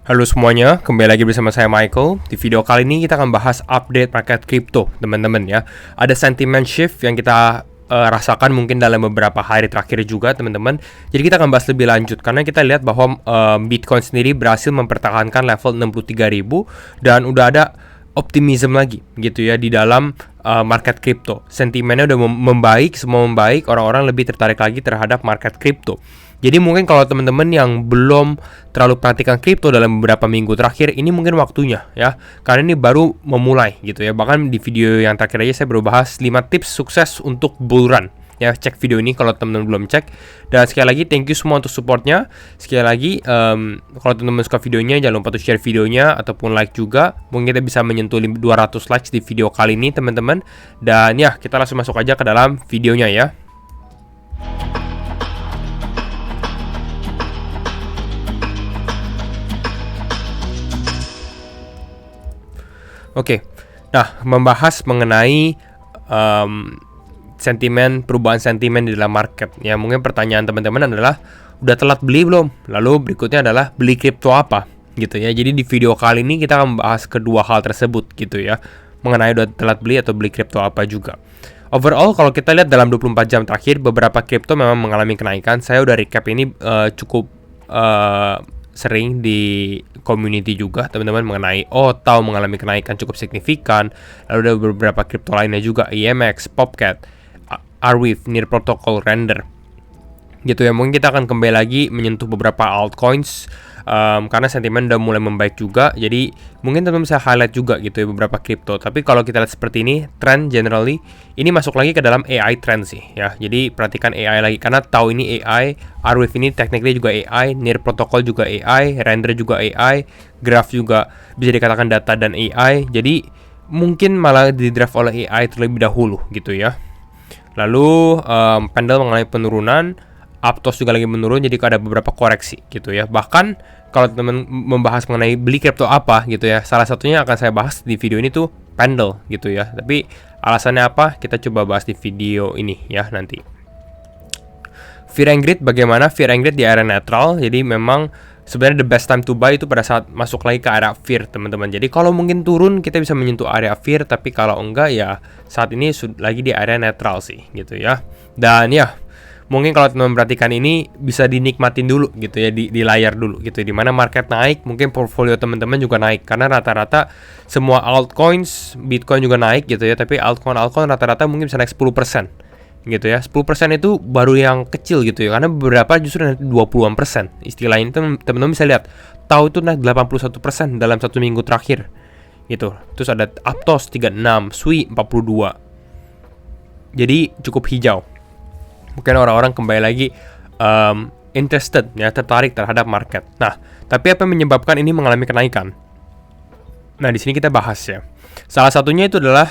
Halo semuanya, kembali lagi bersama saya Michael. Di video kali ini kita akan bahas update market crypto, teman-teman ya. Ada sentiment shift yang kita rasakan mungkin dalam beberapa hari terakhir juga, teman-teman. Jadi kita akan bahas lebih lanjut karena kita lihat bahwa Bitcoin sendiri berhasil mempertahankan level 63.000 dan udah ada optimism lagi gitu ya di dalam market crypto. Sentimennya udah membaik, semua membaik, orang-orang lebih tertarik lagi terhadap market crypto. Jadi mungkin kalau teman-teman yang belum terlalu perhatikan kripto dalam beberapa minggu terakhir, ini mungkin waktunya ya. Karena ini baru memulai gitu ya. Bahkan di video yang terakhir aja saya baru bahas 5 tips sukses untuk bull run. Ya, cek video ini kalau teman-teman belum cek. Dan sekali lagi thank you semua untuk supportnya. Sekali lagi kalau teman-teman suka videonya jangan lupa untuk share videonya ataupun like juga. Mungkin kita bisa menyentuh 200 likes di video kali ini teman-teman. Dan ya, kita langsung masuk aja ke dalam videonya ya. Oke, nah membahas mengenai perubahan sentimen di dalam market. Ya mungkin pertanyaan teman-teman adalah udah telat beli belum? Lalu berikutnya adalah beli kripto apa? Gitu ya. Jadi di video kali ini kita akan membahas kedua hal tersebut gitu ya. Mengenai udah telat beli atau beli kripto apa juga. Overall kalau kita lihat dalam 24 jam terakhir beberapa kripto memang mengalami kenaikan. Saya udah recap ini cukup sering di community juga teman-teman mengenai OTAU mengalami kenaikan cukup signifikan. Lalu ada beberapa kripto lainnya juga, EMX, Popcat, Arweave, Near Protocol, Render gitu ya. Mungkin kita akan kembali lagi menyentuh beberapa altcoins karena sentimen udah mulai membaik juga. Jadi mungkin teman-teman bisa highlight juga gitu ya beberapa kripto. Tapi kalau kita lihat seperti ini, trend generally ini masuk lagi ke dalam AI trend sih ya. Jadi perhatikan AI lagi karena tahu ini AI, Arweave ini technically juga AI, Near Protocol juga AI, Render juga AI, Graph juga bisa dikatakan data dan AI. Jadi mungkin malah di draft oleh AI terlebih dahulu gitu ya. Lalu Pendle mengalami penurunan, Aptos juga lagi menurun, jadi ada beberapa koreksi gitu ya. Bahkan kalau teman membahas mengenai beli kripto apa gitu ya, salah satunya akan saya bahas di video ini tuh Pendle gitu ya. Tapi alasannya apa? Kita coba bahas di video ini ya nanti. Fear and Greed, bagaimana Fear and Greed di area netral? Jadi memang sebenarnya the best time to buy itu pada saat masuk lagi ke area fear teman-teman. Jadi kalau mungkin turun kita bisa menyentuh area fear, tapi kalau enggak ya saat ini lagi di area netral sih gitu ya. Dan ya mungkin kalau teman-teman perhatikan ini bisa dinikmatin dulu gitu ya di layar dulu gitu. Dimana market naik, mungkin portfolio teman-teman juga naik karena rata-rata semua altcoins, Bitcoin juga naik gitu ya. Tapi altcoin rata-rata mungkin bisa naik 10% gitu ya. 10% itu baru yang kecil gitu ya. Karena beberapa justru naik 20%. Istilah ini teman-teman bisa lihat. Tahu itu naik 81% dalam satu minggu terakhir gitu. Terus ada Aptos 36, Sui 42. Jadi cukup hijau. Mungkin orang-orang kembali lagi interested ya, tertarik terhadap market. Nah, tapi apa yang menyebabkan ini mengalami kenaikan? Nah, di sini kita bahas ya. Salah satunya itu adalah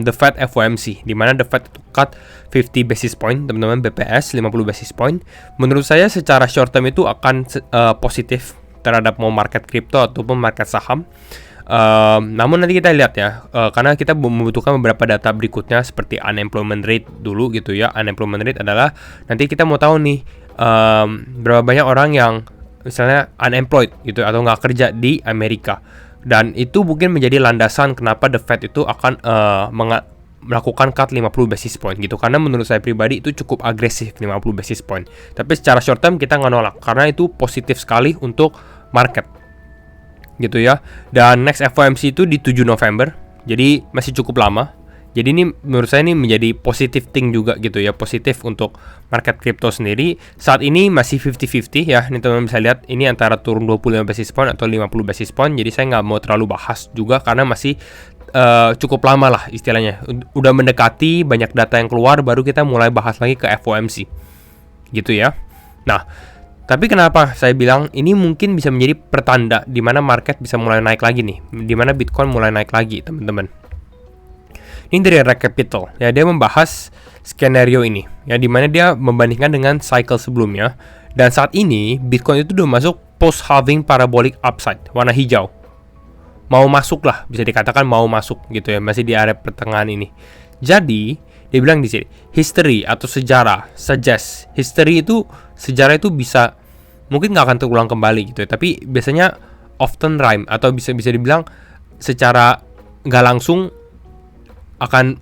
the Fed FOMC, di mana the Fed cut 50 basis point, teman-teman, BPS 50 basis point. Menurut saya secara short term itu akan positif terhadap mau market crypto ataupun market saham. Namun nanti kita lihat ya, karena kita membutuhkan beberapa data berikutnya seperti unemployment rate dulu gitu ya. Unemployment rate adalah nanti kita mau tahu nih berapa banyak orang yang misalnya unemployed gitu atau nggak kerja di Amerika. Dan itu mungkin menjadi landasan kenapa the Fed itu akan melakukan cut 50 basis point gitu. Karena menurut saya pribadi itu cukup agresif 50 basis point. Tapi secara short term kita nggak nolak karena itu positif sekali untuk market gitu ya. Dan next FOMC itu di 7 November. Jadi masih cukup lama. Jadi ini menurut saya ini menjadi positive thing juga gitu ya. Positif untuk market crypto sendiri. Saat ini masih 50-50 ya. Ini teman-teman bisa lihat ini antara turun 25 basis point atau 50 basis point. Jadi saya nggak mau terlalu bahas juga karena masih cukup lama lah istilahnya. Udah mendekati banyak data yang keluar baru kita mulai bahas lagi ke FOMC. Gitu ya. Nah, tapi kenapa saya bilang ini mungkin bisa menjadi pertanda di mana market bisa mulai naik lagi nih, di mana Bitcoin mulai naik lagi, teman-teman. Ini dari Recapital, ya dia membahas skenario ini, ya di mana dia membandingkan dengan cycle sebelumnya. Dan saat ini Bitcoin itu udah masuk post halving parabolic upside, warna hijau. Mau masuk lah, bisa dikatakan mau masuk gitu ya, masih di area pertengahan ini. Jadi dia bilang di sini, history atau sejarah suggest, sejarah itu bisa mungkin nggak akan terulang kembali gitu ya, tapi biasanya often rhyme, atau bisa dibilang secara nggak langsung akan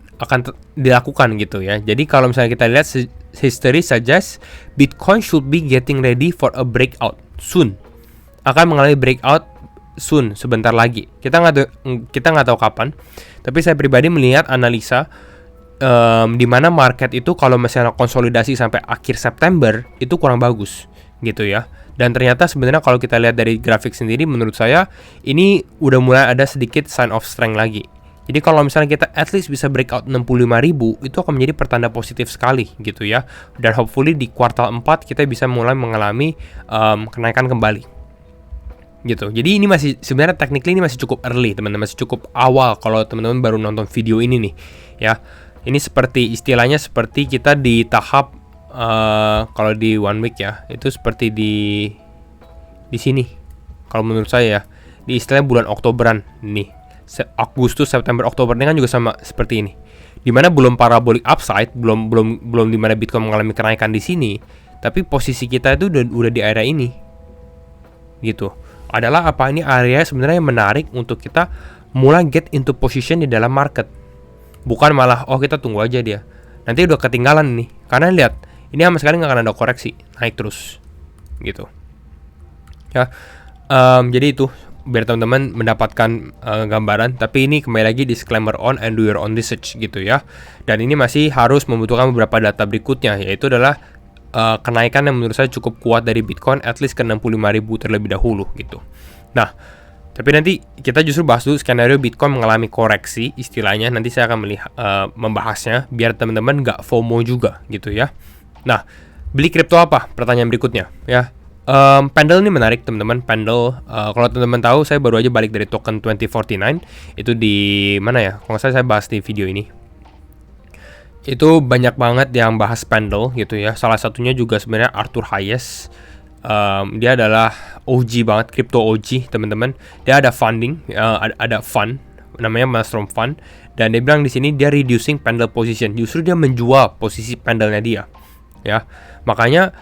dilakukan gitu ya. Jadi kalau misalnya kita lihat history suggests Bitcoin should be getting ready for a breakout soon. Akan mengalami breakout soon, sebentar lagi. Kita nggak tahu kapan. Tapi saya pribadi melihat analisa di mana market itu kalau misalnya konsolidasi sampai akhir September itu kurang bagus gitu ya. Dan ternyata sebenarnya kalau kita lihat dari grafik sendiri, menurut saya ini udah mulai ada sedikit sign of strength lagi. Jadi kalau misalnya kita at least bisa breakout 65.000, itu akan menjadi pertanda positif sekali gitu ya. Dan hopefully di kuartal 4 kita bisa mulai mengalami kenaikan kembali gitu. Jadi ini masih sebenarnya technically ini masih cukup early, teman-teman, masih cukup awal kalau teman-teman baru nonton video ini nih ya. Ini seperti istilahnya seperti kita di tahap kalau di 1 week ya, itu seperti di sini. Kalau menurut saya ya, di istilah bulan Oktoberan nih. Agustus, September, Oktober ini kan juga sama seperti ini. Dimana belum parabolic upside, belum dimana Bitcoin mengalami kenaikan di sini, tapi posisi kita itu udah di area ini. Gitu. Adalah apa, ini area sebenarnya yang menarik untuk kita mulai get into position di dalam market. Bukan malah kita tunggu aja dia. Nanti udah ketinggalan nih. Karena lihat, ini sama sekali nggak akan ada koreksi, naik terus gitu ya. Jadi itu biar teman-teman mendapatkan gambaran. Tapi ini kembali lagi disclaimer on and do your own research gitu ya. Dan ini masih harus membutuhkan beberapa data berikutnya, yaitu adalah kenaikan yang menurut saya cukup kuat dari Bitcoin at least ke 65.000 terlebih dahulu gitu. Nah, tapi nanti kita justru bahas dulu skenario Bitcoin mengalami koreksi istilahnya. Nanti saya akan membahasnya biar teman-teman nggak FOMO juga gitu ya. Nah, beli kripto apa? Pertanyaan berikutnya ya. Pendle ini menarik teman-teman. Pendle, kalau teman-teman tahu, saya baru aja balik dari token 2049. Itu di mana ya? Kalau saya bahas di video ini. Itu banyak banget yang bahas Pendle gitu ya. Salah satunya juga sebenarnya Arthur Hayes. Dia adalah OG banget, crypto OG teman-teman. Dia ada funding, ada fund namanya Maelstrom Fund, dan dia bilang di sini dia reducing Pendle position. Justru dia menjual posisi Pendle-nya dia. Ya, makanya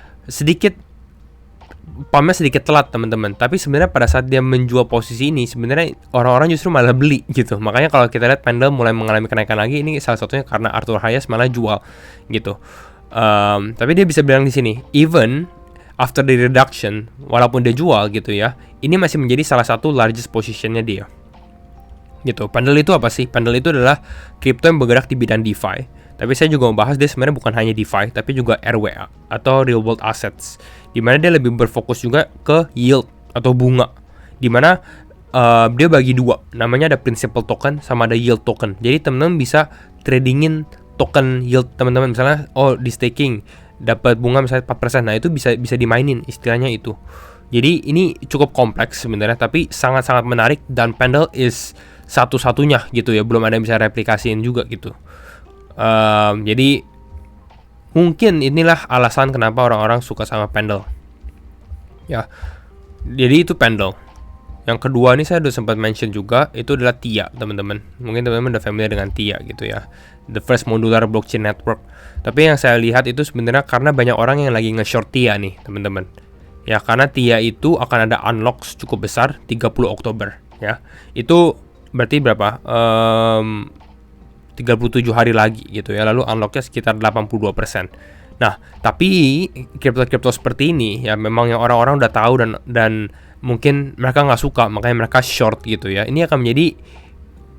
pumpnya sedikit telat teman-teman. Tapi sebenarnya pada saat dia menjual posisi ini, sebenarnya orang-orang justru malah beli gitu. Makanya kalau kita lihat Pendle mulai mengalami kenaikan lagi, ini salah satunya karena Arthur Hayes malah jual gitu. Tapi dia bisa bilang di sini, even after the reduction, walaupun dia jual gitu ya, ini masih menjadi salah satu largest positionnya dia gitu. Pendle itu apa sih? Pendle itu adalah kripto yang bergerak di bidang DeFi. Tapi saya juga membahas dia sebenarnya bukan hanya DeFi, tapi juga RWA atau Real World Assets, dimana dia lebih berfokus juga ke yield atau bunga, dimana dia bagi dua, namanya ada principal token sama ada yield token. Jadi teman-teman bisa tradingin token yield teman-teman, misalnya di staking dapat bunga misalnya 4%, nah itu bisa dimainin istilahnya itu. Jadi ini cukup kompleks sebenarnya, tapi sangat-sangat menarik, dan Pendle is satu-satunya gitu ya, belum ada yang bisa replikasiin juga gitu. Jadi mungkin inilah alasan kenapa orang-orang suka sama Pendle ya. Jadi itu Pendle. Yang kedua ini saya udah sempat mention juga, itu adalah TIA teman-teman. Mungkin teman-teman udah familiar dengan TIA gitu ya, the first modular blockchain network. Tapi yang saya lihat itu sebenarnya karena banyak orang yang lagi nge-short TIA nih teman-teman ya, karena TIA itu akan ada unlock cukup besar 30 Oktober ya. Itu berarti berapa? 37 hari lagi gitu ya, lalu unlocknya sekitar 82%. Nah, tapi kripto-kripto seperti ini ya memang yang orang-orang udah tahu dan mungkin mereka nggak suka, makanya mereka short gitu ya. Ini akan menjadi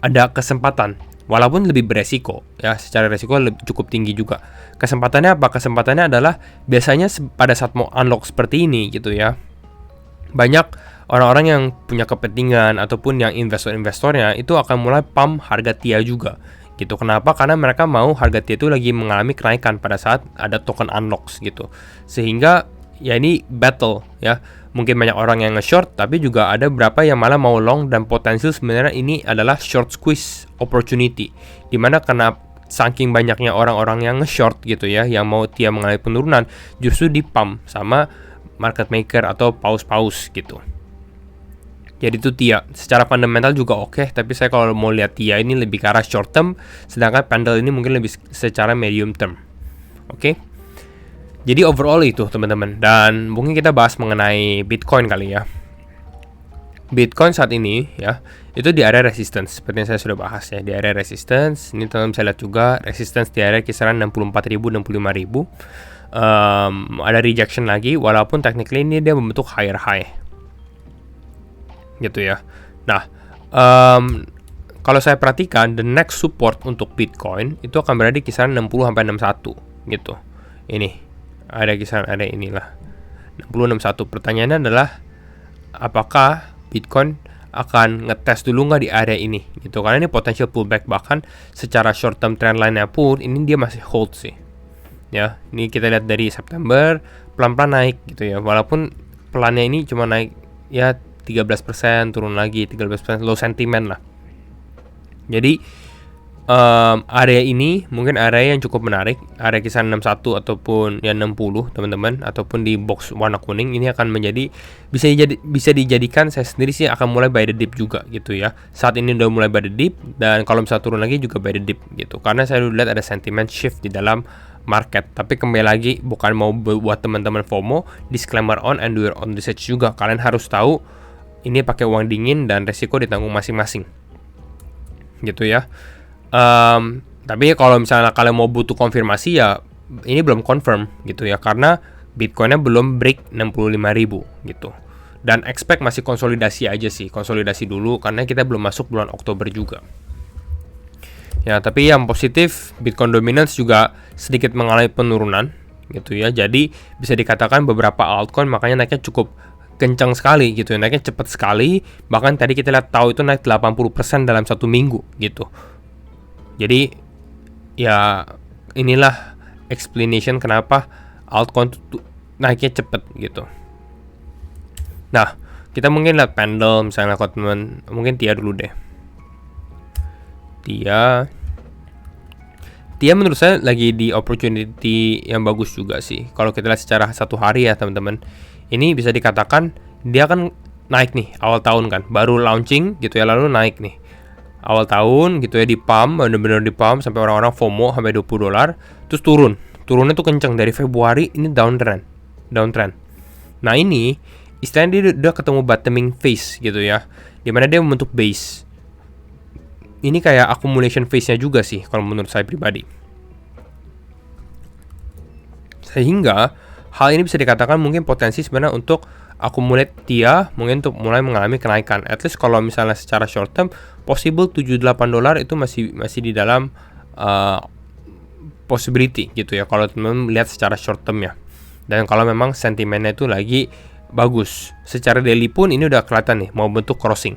ada kesempatan, walaupun lebih beresiko ya, secara resiko cukup tinggi juga. Kesempatannya apa? Kesempatannya adalah biasanya pada saat mau unlock seperti ini gitu ya, banyak orang-orang yang punya kepentingan ataupun yang investor-investornya itu akan mulai pump harga TIA juga gitu. Kenapa? Karena mereka mau harga TIA itu lagi mengalami kenaikan pada saat ada token unlocks gitu. Sehingga ya ini battle ya. Mungkin banyak orang yang nge-short, tapi juga ada beberapa yang malah mau long, dan potensial sebenarnya ini adalah short squeeze opportunity. Dimana karena saking banyaknya orang-orang yang nge-short gitu ya, yang mau TIA mengalami penurunan, justru di-pump sama market maker atau paus-paus gitu. Jadi itu TIA. Secara fundamental juga oke, tapi saya kalau mau lihat TIA ini lebih ke arah short term, sedangkan Pendle ini mungkin lebih secara medium term. Oke. Jadi overall itu teman-teman. Dan mungkin kita bahas mengenai Bitcoin kali ya. Bitcoin saat ini ya itu di area resistance seperti yang saya sudah bahas ya, di area resistance. Ini teman-teman bisa lihat juga resistance di area kisaran 64.000 65.000. Ada rejection lagi walaupun technically ini dia membentuk higher high gitu ya. Nah, kalau saya perhatikan the next support untuk Bitcoin itu akan berada di kisaran 60 sampai 61 gitu. Ini ada kisaran area inilah 60 61. Pertanyaannya adalah apakah Bitcoin akan ngetes dulu nggak di area ini gitu, karena ini potential pullback, bahkan secara short term trend line-nya pun ini dia masih hold sih ya. Ini kita lihat dari September pelan-pelan naik gitu ya, walaupun pelannya ini cuma naik ya 13%, turun lagi 13%, low sentiment lah. Jadi area ini mungkin area yang cukup menarik, area kisaran 61 ataupun ya 60 teman-teman, ataupun di box warna kuning ini akan menjadi bisa dijadikan, saya sendiri sih akan mulai buy the dip juga gitu ya. Saat ini udah mulai buy the dip, dan kalau misalnya turun lagi juga buy the dip gitu, karena saya udah lihat ada sentiment shift di dalam market. Tapi kembali lagi bukan mau buat teman-teman FOMO, disclaimer on and do your own research juga. Kalian harus tahu ini pakai uang dingin dan resiko ditanggung masing-masing gitu ya. Tapi kalau misalnya kalian mau butuh konfirmasi ya ini belum confirm gitu ya, karena Bitcoinnya belum break 65.000 gitu, dan expect masih konsolidasi aja sih, konsolidasi dulu karena kita belum masuk bulan Oktober juga ya. Tapi yang positif Bitcoin dominance juga sedikit mengalami penurunan gitu ya, jadi bisa dikatakan beberapa altcoin makanya naiknya cukup kencang sekali gitu ya, naiknya cepat sekali, bahkan tadi kita lihat tahu itu naik 80% dalam 1 minggu gitu. Jadi ya inilah explanation kenapa altcoin naiknya cepet gitu. Nah, kita mungkin lihat pendel misalnya, kalau teman mungkin TIA dulu deh. TIA menurut saya lagi di opportunity yang bagus juga sih. Kalau kita lihat secara satu hari ya teman-teman, ini bisa dikatakan dia kan naik nih awal tahun kan, baru launching gitu ya, lalu naik nih awal tahun gitu ya, di pump, bener-bener di pump sampai orang-orang FOMO sampai $20, terus turunnya tuh kenceng dari Februari. Ini downtrend. Nah ini istilahnya dia udah ketemu bottoming phase gitu ya, dimana dia membentuk base. Ini kayak accumulation phase-nya juga sih kalau menurut saya pribadi, sehingga hal ini bisa dikatakan mungkin potensi sebenarnya untuk accumulate TIA, mungkin untuk mulai mengalami kenaikan. At least kalau misalnya secara short term possible $78 itu masih di dalam possibility gitu ya, kalau teman-teman melihat secara short term ya. Dan kalau memang sentimennya itu lagi bagus, secara daily pun ini udah kelihatan nih mau bentuk crossing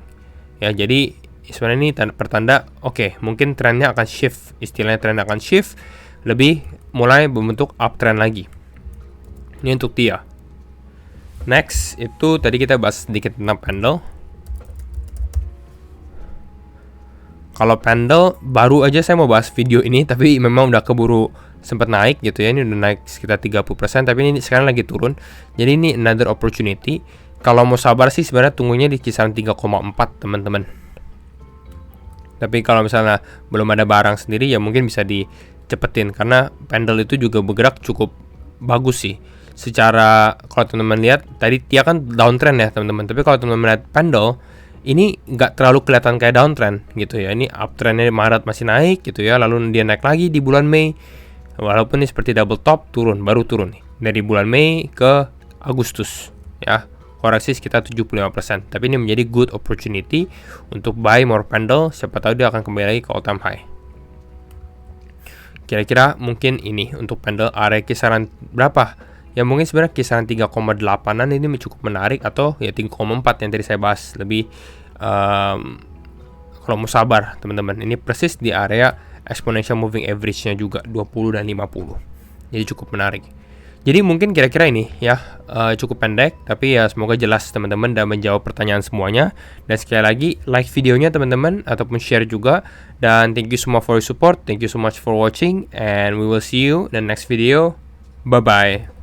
ya. Jadi sebenarnya ini pertanda oke, mungkin trennya akan shift, istilahnya trennya akan shift, lebih mulai membentuk uptrend lagi. Ini untuk TIA. Next itu tadi kita bahas sedikit tentang pendel. Kalau pendel baru aja saya mau bahas video ini, tapi memang udah keburu sempat naik gitu ya. Ini udah naik sekitar 30%, tapi ini sekarang lagi turun. Jadi ini another opportunity. Kalau mau sabar sih sebenarnya tunggunya di kisaran 3,4 teman-teman. Tapi kalau misalnya belum ada barang sendiri ya mungkin bisa dicepetin, karena pendel itu juga bergerak cukup bagus sih. Secara kalau teman-teman lihat tadi dia kan downtrend ya teman-teman, tapi kalau teman-teman lihat pendel ini nggak terlalu kelihatan kayak downtrend gitu ya. Ini uptrendnya Maret masih naik gitu ya, lalu dia naik lagi di bulan Mei, walaupun ini seperti double top, baru turun nih dari bulan Mei ke Agustus ya, koreksi sekitar 75%. Tapi ini menjadi good opportunity untuk buy more pendel, siapa tahu dia akan kembali lagi ke all time high. Kira-kira mungkin ini untuk pendel area kisaran berapa? Ya mungkin sebenarnya kisaran 3,8an ini cukup menarik, atau ya 3,4 yang tadi saya bahas lebih kalau mau sabar teman-teman. Ini persis di area exponential moving average-nya juga 20 dan 50. Jadi cukup menarik. Jadi mungkin kira-kira ini ya cukup pendek, tapi ya semoga jelas teman-teman dan menjawab pertanyaan semuanya. Dan sekali lagi like videonya teman-teman ataupun share juga. Dan thank you so much for your support. Thank you so much for watching, and we will see you in the next video. Bye bye.